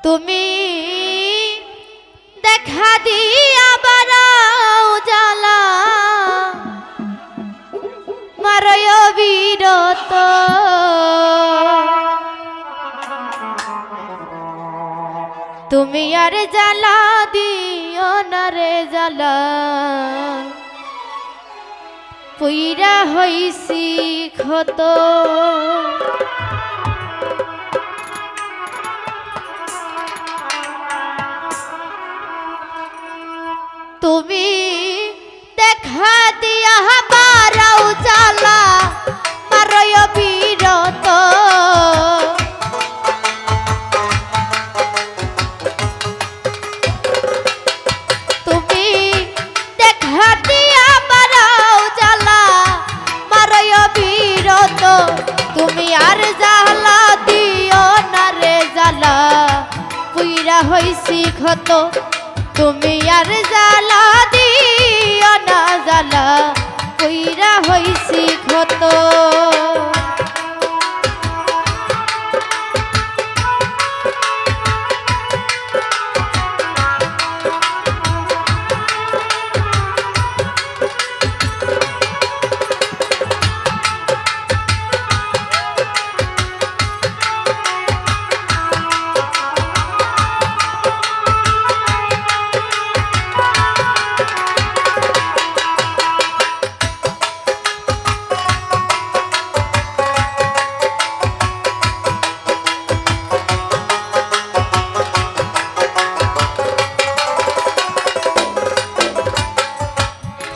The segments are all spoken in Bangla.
তুমি দেখা দিয়া বারাও জ্বালা মারয় বিরত তুমি আর জ্বালা দিও না রে জ্বালা পুইরা হইছি ক্ষত তুমি দেখা দিয়া বারাও জ্বালা মারয় বিরত তুমি দেখা দিয়া বারাও জ্বালা মারয় বিরত তুমি আর জ্বালা দিও না রে জ্বালা পুইরা হইছি ক্ষত তুমি আর জ্বালা দিও না জ্বালা পুইরা হইছি ক্ষত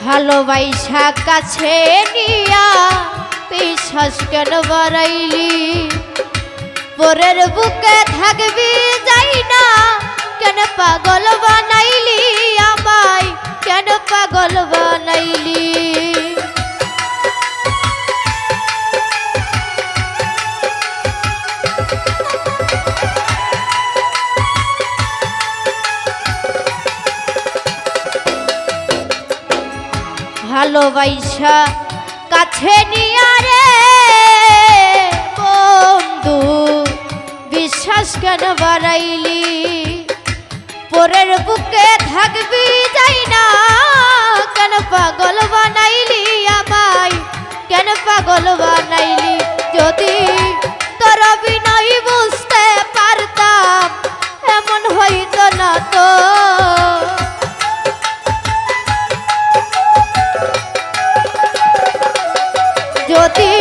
ভালোবাসা কাছে নিয়া বিশ্বাস কেন বাড়াইলি পরের বুকে থাকবি যাই না কেন পাগল বানাইলি আমায় কেন পাগল বানাইলি ভালোবাসা কাছে নিয়া রে বন্ধু বিশ্বাস কেন বাড়াইলি পরের বুকে থাকবি যাই না কেন পাগল বানাইলি আমায় কেন পাগল বানাইলি যদি তোর বিনয় বুঝতে পারতাম এমন হইতো না তো যদি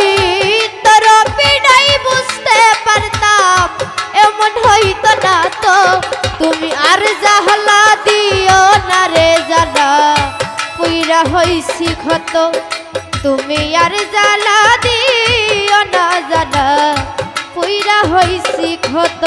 তোর বিনয় বুঝতে পারতাম এমন হইতো না তো তুমি আর জ্বালা দিও না রে জ্বালা পুইরা হইছি ক্ষত তুমি আর জ্বালা দিও না জ্বালা পুইরা হইছি ক্ষত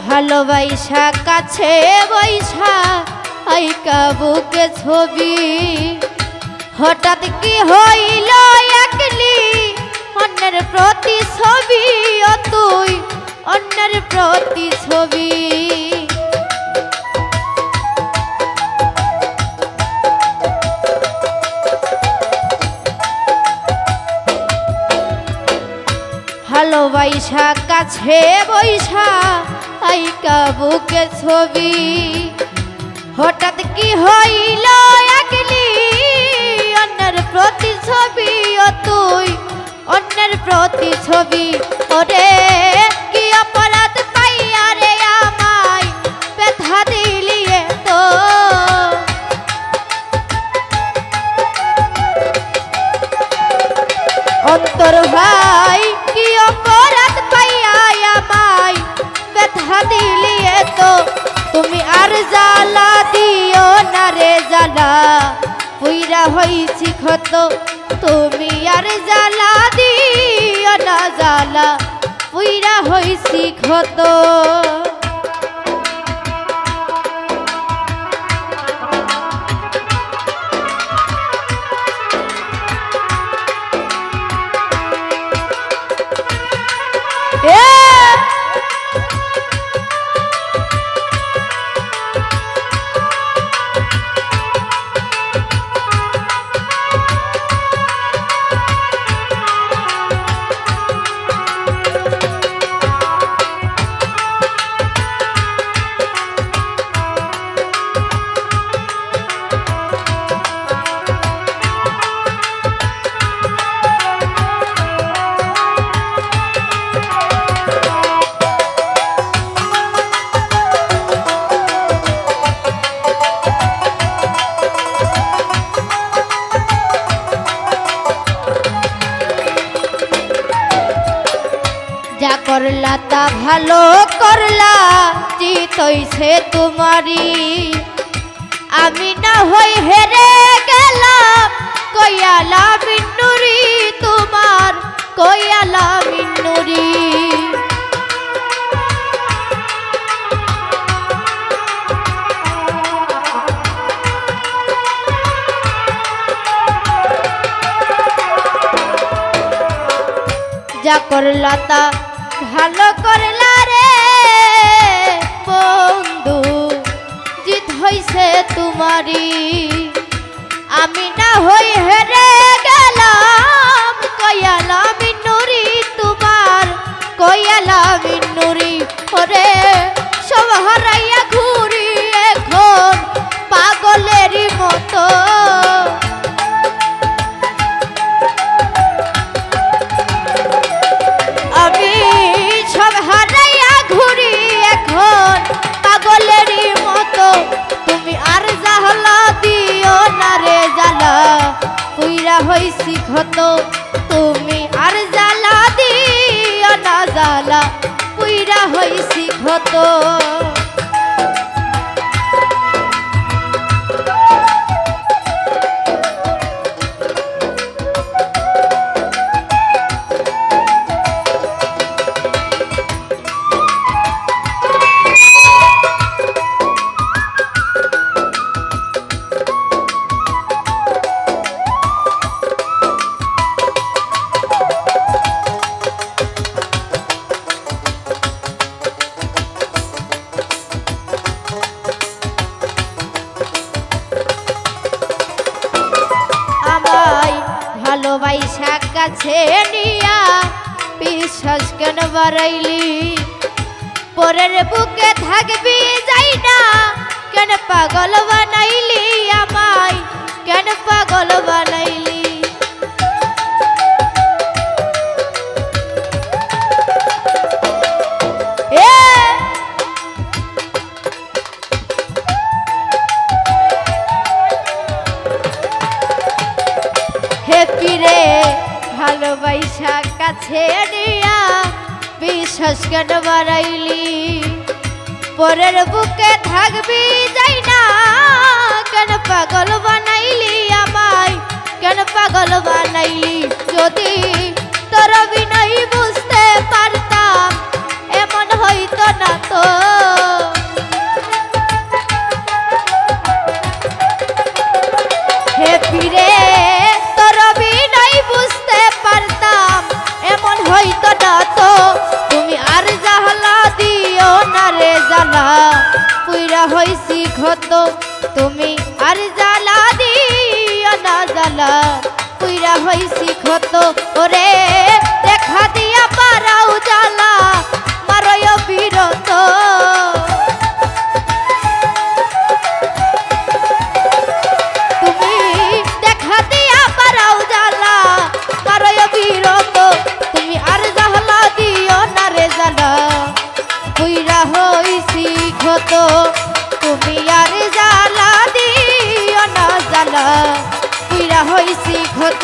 ভালোবাসা কাছে বৈশা আইকা বুকে ছবি হঠাৎ কি হইল একলি অন্যের প্রতি ছবি ও তুই অন্যের প্রতি ছবি ভালোবাসা কাছে বৈশা আইকা বুকে ছবি হঠাৎ কি হইল একলি অন্যের প্রতি ছবি ও তুই অন্যের প্রতি ছবি ওরে কি অপরাধ পাইয়া রে আমায় ব্যথা দিলি তো অন্তর ভাই কি অপরাধ পাইয়া আমায় ব্যথা দিলি তো তুমি আর জ্বালা দিও না রে জ্বালা পুইরা হইছি ক্ষত তুমি আর জ্বালা দিও না জ্বালা পুইরা হইছি ক্ষত যা করলা তা ভালো করলা জিত হইছে তোমারি আমি না হই হেরে গেলাম কইয়ালা মিন্নুরি তোমার কইয়ালা মিন্নুরি যা করলা তা ভালো করলা রে বন্ধু জিত হইছে তোমারি আমি না হই হেরে গেলাম কইয়ালা মিন্নুরি তোমার কইয়ালা মিন্নুরি ওরে সব হারাইয়া ঘুরি এখন পাগলেরই মতো পুইরা হইছি ক্ষত তুমি আর জ্বালা দিও না জ্বালা পুইরা হইছি ক্ষত ভালোবাসা কাছে নিয়া বিশ্বাস কেন বাড়াইলি পরের বুকে থাকবি যাই না কেন পাগল বানাইলি আমায় কেন পাগল বানাইলি পিরে ভালোবাসা কাছে নিয়া বিশ্বাস কেন বাড়াইলি পরের বুকে থাকবি যাই না কেন পাগল বানাইলি আমায় কেন পাগল বানাইলি যদি তোর বিনয় বুঝতে পারতাম এমন হইতো না তো হে পিরে হইতো না তো তুমি আর জ্বালা দিও না রে জ্বালা পুইরা হইছি ক্ষত তুমি আর জ্বালা দিও না জ্বালা পুইরা হইছি ক্ষত ওরে দেখা দিয়া পারাও জ্বালা মারয় বিরত তুমি দেখা দিয়া পারাও জ্বালা মারয় বিরত আর জ্বালা দিও না রে জ্বালা পুইরা হইছি ক্ষত তুমি আর জ্বালা দিও না জ্বালা পুইরা হইছি ক্ষত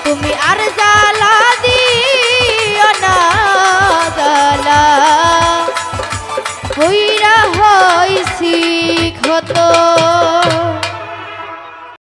তুমি আর জ্বালা দিও না জ্বালা পুইরা হইছি ক্ষত।